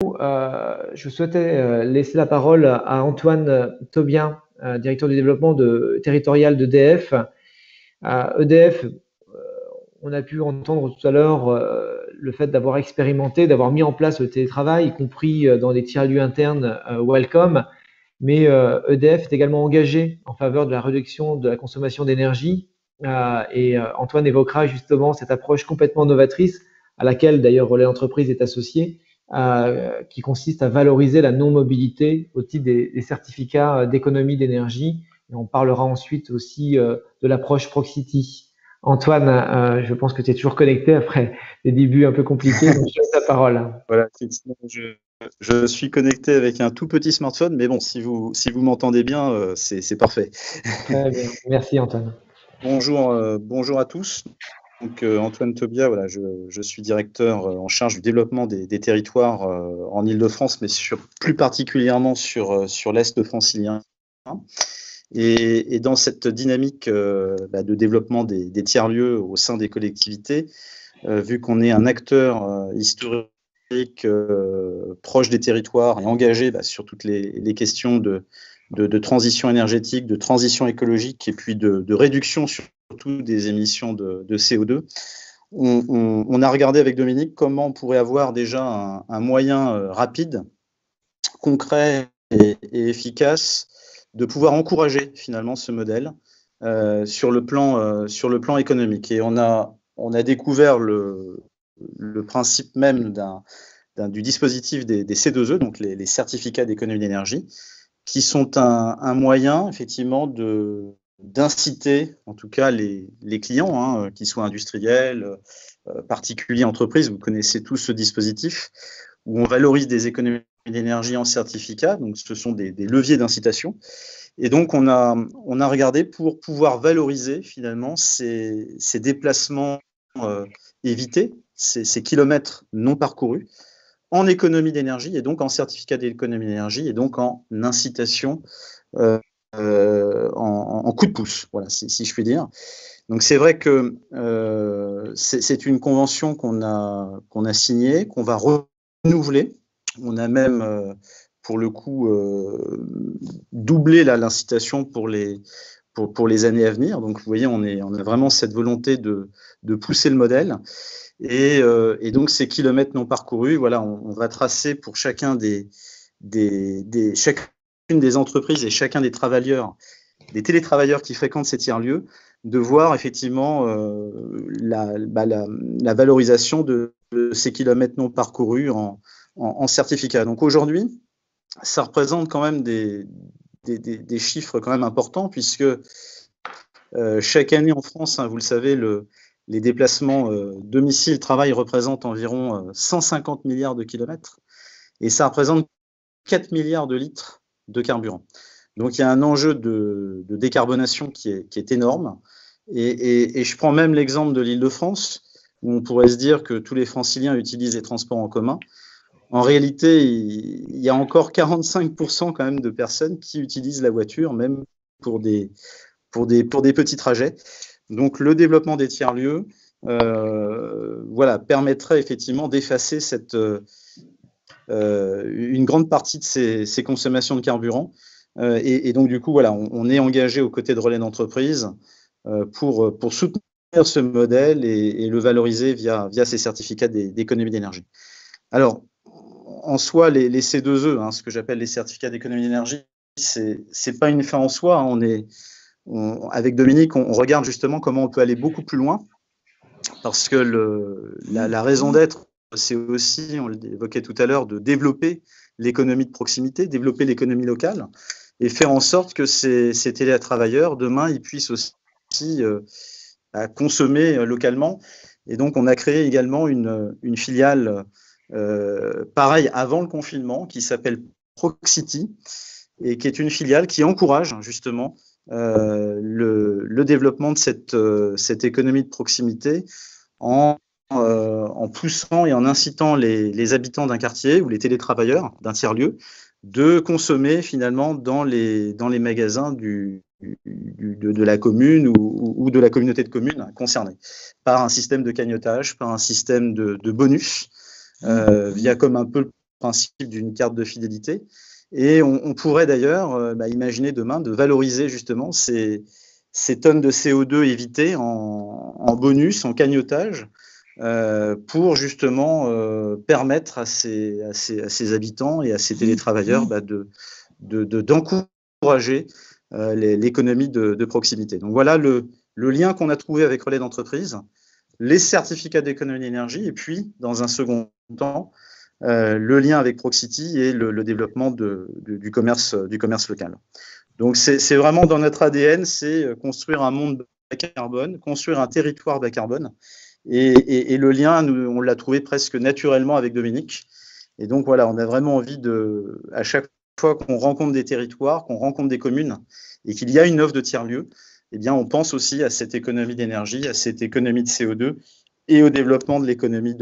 Je souhaitais laisser la parole à Antoine Tobien, directeur du développement territorial d'EDF. EDF, on a pu entendre tout à l'heure le fait d'avoir expérimenté, d'avoir mis en place le télétravail, y compris dans des tiers-lieux internes Welcome. Mais EDF est également engagé en faveur de la réduction de la consommation d'énergie. Antoine évoquera justement cette approche complètement novatrice à laquelle d'ailleurs Relais Entreprise est associé, qui consiste à valoriser la non-mobilité au titre des certificats d'économie d'énergie. Et on parlera ensuite aussi de l'approche Proxity. Antoine, je pense que tu es toujours connecté après des débuts un peu compliqués, donc je te laisse la parole. Voilà, effectivement, je suis connecté avec un tout petit smartphone, mais bon, si vous m'entendez bien, c'est parfait. Très bien, merci Antoine. Bonjour à tous. Donc, Antoine Tobia, voilà, je suis directeur en charge du développement des territoires en Île-de-France, mais plus particulièrement sur l'Est francilien. Et dans cette dynamique de développement des tiers-lieux au sein des collectivités, vu qu'on est un acteur historique proche des territoires et engagé sur toutes les questions de transition énergétique, de transition écologique et puis de réduction surtout des émissions de CO2, on a regardé avec Dominique comment on pourrait avoir déjà un moyen rapide, concret et efficace de pouvoir encourager finalement ce modèle sur le plan économique. Et on a découvert le principe même du dispositif des C2E, donc les certificats d'économie d'énergie, qui sont un moyen effectivement d'inciter en tout cas les clients, qu'ils soient industriels, particuliers, entreprises. Vous connaissez tous ce dispositif où on valorise des économies d'énergie en certificat. Donc ce sont des leviers d'incitation. Et donc on a regardé pour pouvoir valoriser finalement ces déplacements évités, ces kilomètres non parcourus, en économie d'énergie et donc en certificat d'économie d'énergie et donc en incitation, en coup de pouce, voilà, si je puis dire. Donc c'est vrai que c'est une convention qu'on a signée, qu'on va renouveler. On a même, pour le coup, doublé l'incitation pour les années à venir. Donc vous voyez, on a vraiment cette volonté de pousser le modèle. Et donc ces kilomètres non parcourus, voilà, on va tracer pour chacune des entreprises et chacun des télétravailleurs qui fréquentent ces tiers-lieux, de voir effectivement la valorisation de ces kilomètres non parcourus en certificat. Donc aujourd'hui, ça représente quand même des chiffres quand même importants, puisque chaque année en France, vous le savez, les déplacements domicile-travail représentent environ 150 milliards de kilomètres, et ça représente 4 milliards de litres de carburant. Donc il y a un enjeu de décarbonation qui est énorme. Et je prends même l'exemple de l'Île-de-France, où on pourrait se dire que tous les franciliens utilisent les transports en commun. En réalité, il y a encore 45% quand même de personnes qui utilisent la voiture, même pour des petits trajets. Donc le développement des tiers-lieux permettrait effectivement d'effacer une grande partie de ces consommations de carburant. Et donc du coup, voilà, on est engagé aux côtés de Relais d'entreprise pour soutenir ce modèle et le valoriser via ces certificats d'économie d'énergie. Alors, en soi, les C2E, ce que j'appelle les certificats d'économie d'énergie, c'est pas une fin en soi. Avec Dominique, on regarde justement comment on peut aller beaucoup plus loin, parce que la raison d'être, c'est aussi, on l'évoquait tout à l'heure, de développer l'économie de proximité, développer l'économie locale, et faire en sorte que ces télétravailleurs, demain, ils puissent aussi consommer localement. Et donc, on a créé également une filiale, pareil, avant le confinement, qui s'appelle Proxity, et qui est une filiale qui encourage justement le développement de cette économie de proximité en poussant et en incitant les habitants d'un quartier ou les télétravailleurs d'un tiers-lieu de consommer finalement dans les magasins de la commune ou de la communauté de communes concernée, par un système de cagnotage, par un système de bonus, via comme un peu principe d'une carte de fidélité. Et on pourrait d'ailleurs imaginer demain de valoriser justement ces tonnes de CO2 évitées en bonus, en cagnotage, pour justement permettre à ces habitants et à ces télétravailleurs d'encourager l'économie de proximité. Donc voilà le lien qu'on a trouvé avec Relais d'entreprise, les certificats d'économie d'énergie, et puis, dans un second temps, le lien avec Proxity et le développement du commerce local. Donc c'est vraiment dans notre ADN, c'est construire un monde bas carbone, construire un territoire bas carbone. Et le lien, on l'a trouvé presque naturellement avec Dominique. Et donc voilà, on a vraiment envie à chaque fois qu'on rencontre des territoires, qu'on rencontre des communes, et qu'il y a une offre de tiers-lieu, eh bien, on pense aussi à cette économie d'énergie, à cette économie de CO2 et au développement de l'économie